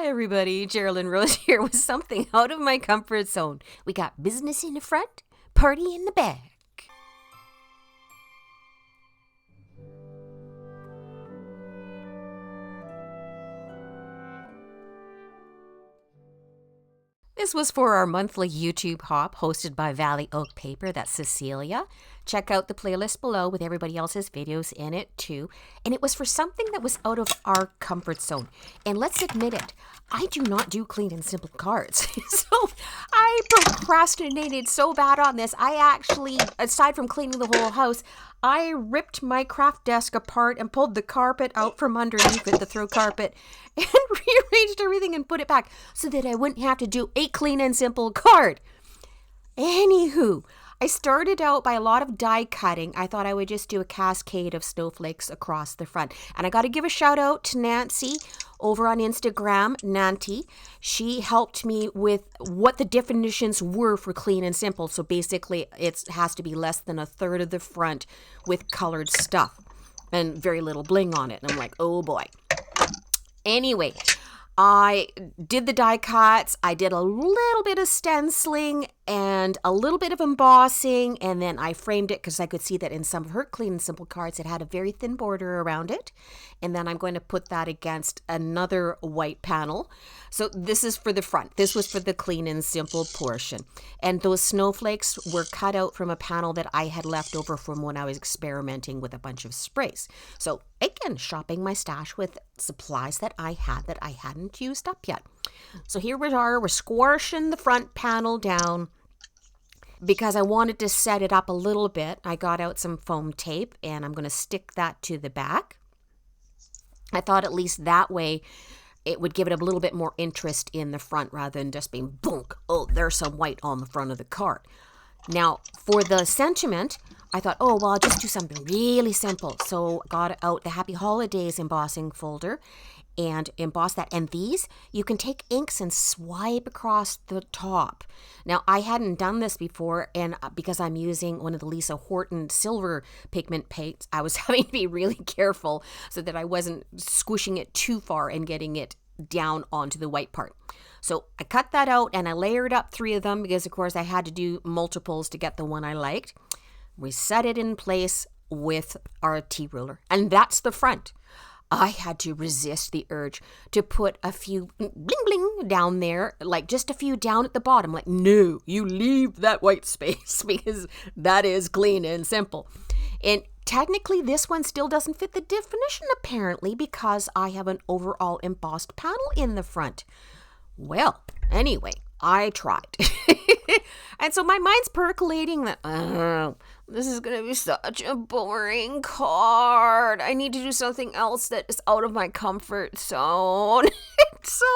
Hi everybody, Geraldine Rose here with something out of my comfort zone. We got business in the front, party in the back. This was for our monthly YouTube hop hosted by Valley Oak Paper. That's Cecilia. Check out the playlist below with everybody else's videos in it too. And it was for something that was out of our comfort zone. And let's admit it, I do not do clean and simple cards. So I procrastinated so bad on this. I actually, aside from cleaning the whole house, I ripped my craft desk apart and pulled the carpet out from underneath it, the throw carpet, and rearranged everything and put it back so that I wouldn't have to do a clean and simple card. Anywho, I started out by a lot of die cutting. I thought I would just do a cascade of snowflakes across the front. And I got to give a shout out to Nancy over on Instagram, Nanti. She helped me with what the definitions were for clean and simple. So basically, it has to be less than a third of the front with colored stuff and very little bling on it. And I'm like, oh boy. Anyway, I did the die cuts, I did a little bit of stenciling and a little bit of embossing, and then I framed it because I could see that in some of her clean and simple cards it had a very thin border around it. And then I'm going to put that against another white panel. So this is for the front. This was for the clean and simple portion. And those snowflakes were cut out from a panel that I had left over from when I was experimenting with a bunch of sprays. So again, shopping my stash with supplies that I hadn't used up yet. So here we are, we're squashing the front panel down because I wanted to set it up a little bit. I got out some foam tape and I'm going to stick that to the back. I thought at least that way it would give it a little bit more interest in the front rather than just being boom, oh, there's some white on the front of the card. Now, for the sentiment, I thought, oh, well, I'll just do something really simple. So got out the Happy Holidays embossing folder and emboss that. And these, you can take inks and swipe across the top. Now, I hadn't done this before, and because I'm using one of the Lisa Horton silver pigment paints, I was having to be really careful so that I wasn't squishing it too far and getting it down onto the white part. So I cut that out and I layered up 3 of them because, of course, I had to do multiples to get the one I liked. We set it in place with our T-ruler, and that's the front. I had to resist the urge to put a few bling bling down there, like just a few down at the bottom. Like, no, you leave that white space because that is clean and simple. And technically, this one still doesn't fit the definition, apparently, because I have an overall embossed panel in the front. Well, anyway, I tried. And so my mind's percolating that, this is going to be such a boring card. I need to do something else that is out of my comfort zone. So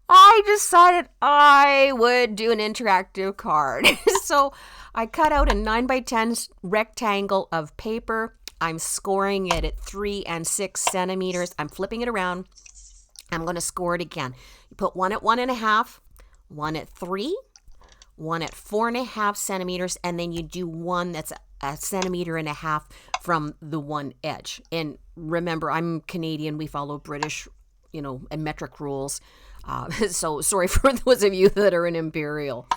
I decided I would do an interactive card. So I cut out a 9x10 rectangle of paper. I'm scoring it at 3 and 6 centimeters. I'm flipping it around. I'm going to score it again. You put one at 1.5, one at 3, one at 4.5 centimeters, and then you do one that's a centimeter and a half from the one edge. And remember, I'm Canadian. We follow British, and metric rules. So sorry for those of you that are in Imperial.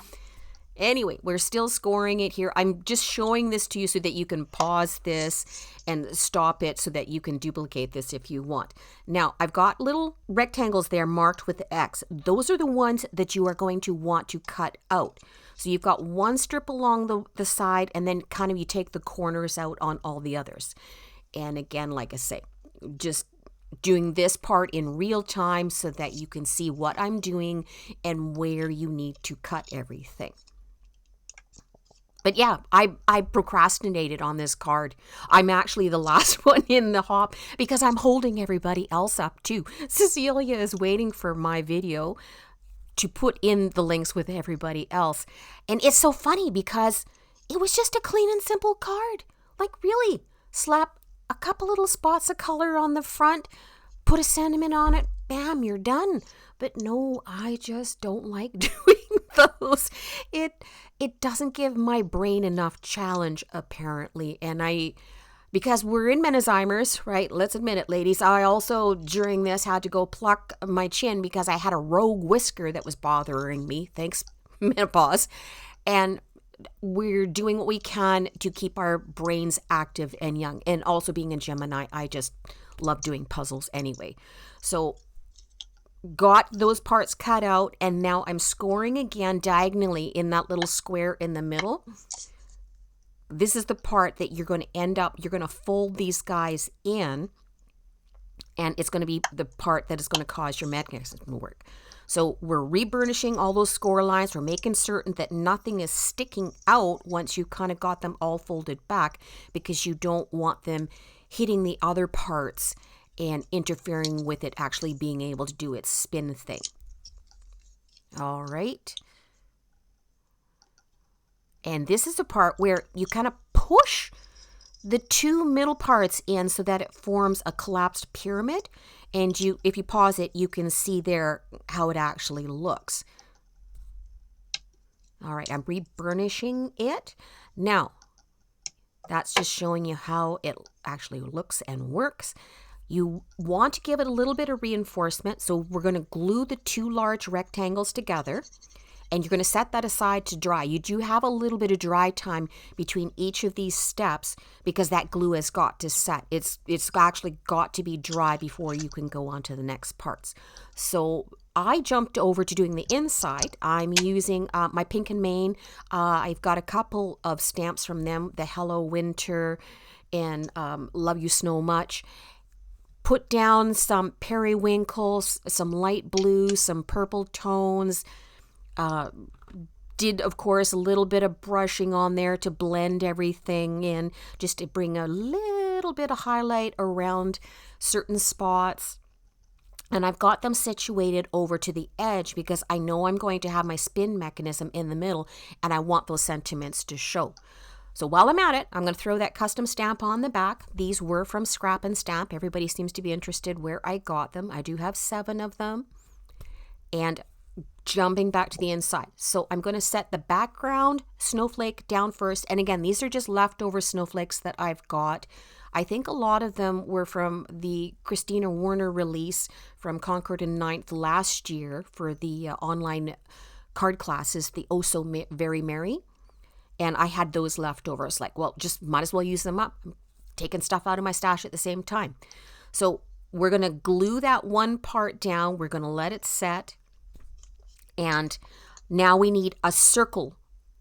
Anyway, we're still scoring it here. I'm just showing this to you so that you can pause this and stop it so that you can duplicate this if you want. Now, I've got little rectangles there marked with the X. Those are the ones that you are going to want to cut out. So you've got one strip along the side, and then kind of you take the corners out on all the others. And again, like I say, just doing this part in real time so that you can see what I'm doing and where you need to cut everything. But yeah, I procrastinated on this card. I'm actually the last one in the hop because I'm holding everybody else up too. Cecilia is waiting for my video to put in the links with everybody else. And it's so funny because it was just a clean and simple card. Like really, slap a couple little spots of color on the front, put a sentiment on it, bam, you're done. But no, I just don't like doing those. It doesn't give my brain enough challenge, apparently. And I because we're in Menazimers, right? Let's admit it, ladies. I also, during this, had to go pluck my chin because I had a rogue whisker that was bothering me. Thanks, menopause. And we're doing what we can to keep our brains active and young. And also being a Gemini, I just love doing puzzles anyway. So got those parts cut out, and now I'm scoring again diagonally in that little square in the middle. This is the part that you're going to end up, you're going to fold these guys in, and it's going to be the part that is going to cause your mechanism to work. So we're reburnishing all those score lines. We're making certain that nothing is sticking out once you kind of got them all folded back, because you don't want them hitting the other parts and interfering with it actually being able to do its spin thing. All right. And this is the part where you kind of push the two middle parts in so that it forms a collapsed pyramid. And you, if you pause it, you can see there how it actually looks. All right, I'm reburnishing it. Now, that's just showing you how it actually looks and works. You want to give it a little bit of reinforcement. So we're going to glue the two large rectangles together, and you're going to set that aside to dry. You do have a little bit of dry time between each of these steps because that glue has got to set. It's actually got to be dry before you can go on to the next parts. So I jumped over to doing the inside. I'm using my Pink and Main. I've got a couple of stamps from them, the Hello Winter and Love You Snow Much. Put down some periwinkles, some light blue, some purple tones. Did, of course, a little bit of brushing on there to blend everything in, just to bring a little bit of highlight around certain spots. And I've got them situated over to the edge because I know I'm going to have my spin mechanism in the middle, and I want those sentiments to show. So while I'm at it, I'm going to throw that custom stamp on the back. These were from ScrapNStamp. Everybody seems to be interested where I got them. I do have 7 of them. And jumping back to the inside. So I'm going to set the background snowflake down first. And again, these are just leftover snowflakes that I've got. I think a lot of them were from the Christina Warner release from Concord and Ninth last year for the online card classes, the Oh So Very Merry. And I had those leftovers. Like, well, just might as well use them up. I'm taking stuff out of my stash at the same time. So we're going to glue that one part down. We're going to let it set. And now we need a circle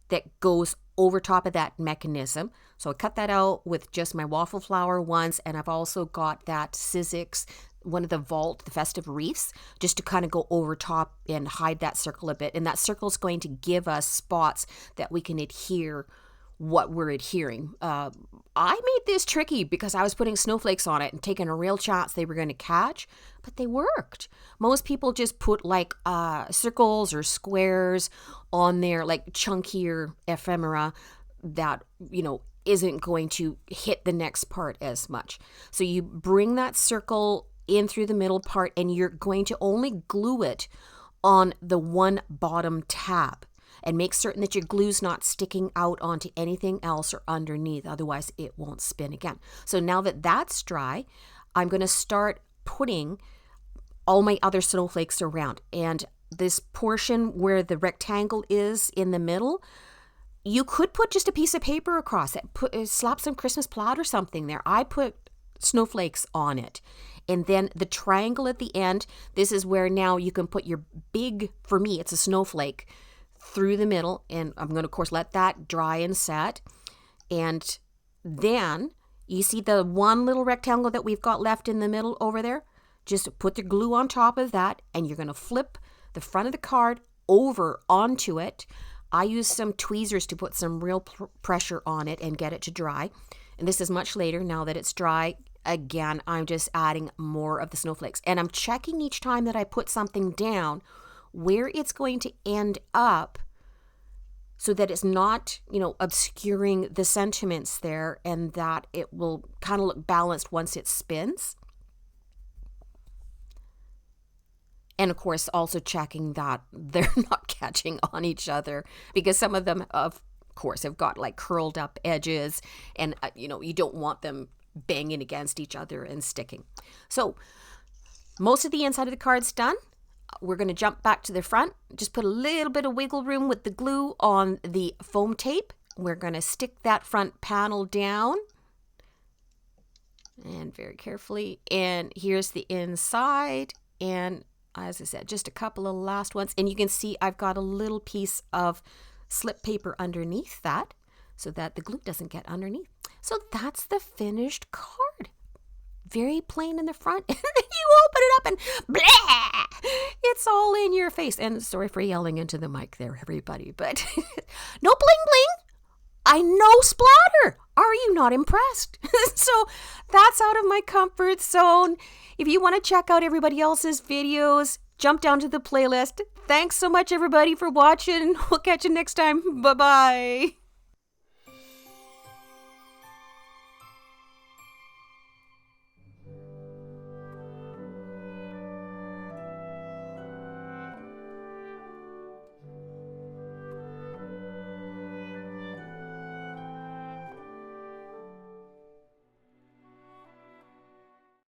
that goes over top of that mechanism. So I cut that out with just my waffle flower ones. And I've also got that Sizzix, one of the Vault, the festive wreaths, just to kind of go over top and hide that circle a bit. And that circle is going to give us spots that we can adhere what we're adhering. I made this tricky because I was putting snowflakes on it and taking a real chance they were going to catch, but they worked. Most people just put like circles or squares on there, like chunkier ephemera that, you know, isn't going to hit the next part as much. So you bring that circle in through the middle part, and you're going to only glue it on the one bottom tab, and make certain that your glue's not sticking out onto anything else or underneath, otherwise it won't spin again. So now that that's dry, I'm going to start putting all my other snowflakes around, and this portion where the rectangle is in the middle, you could put just a piece of paper across it, slap some Christmas plaid or something there. I put snowflakes on it. And then the triangle at the end, this is where now you can put your big, for me, it's a snowflake, through the middle. And I'm going to, of course, let that dry and set. And then you see the one little rectangle that we've got left in the middle over there? Just put the glue on top of that, and you're going to flip the front of the card over onto it. I use some tweezers to put some real pressure on it and get it to dry. And this is much later. Now that it's dry, again, I'm just adding more of the snowflakes. And I'm checking each time that I put something down where it's going to end up so that it's not, you know, obscuring the sentiments there, and that it will kind of look balanced once it spins. And of course, also checking that they're not catching on each other, because some of them, of course, have got like curled up edges, and you know, you don't want them banging against each other and sticking. So most of the inside of the card's done. We're going to jump back to the front. Just put a little bit of wiggle room with the glue on the foam tape. We're going to stick that front panel down. And very carefully. And here's the inside. And as I said, just a couple of last ones. And you can see I've got a little piece of slip paper underneath that so that the glue doesn't get underneath. So that's the finished card. Very plain in the front. And then you open it up and blah! It's all in your face. And sorry for yelling into the mic there, everybody. But no bling bling. I know splatter. Are you not impressed? So that's out of my comfort zone. If you want to check out everybody else's videos, jump down to the playlist. Thanks so much, everybody, for watching. We'll catch you next time. Bye-bye.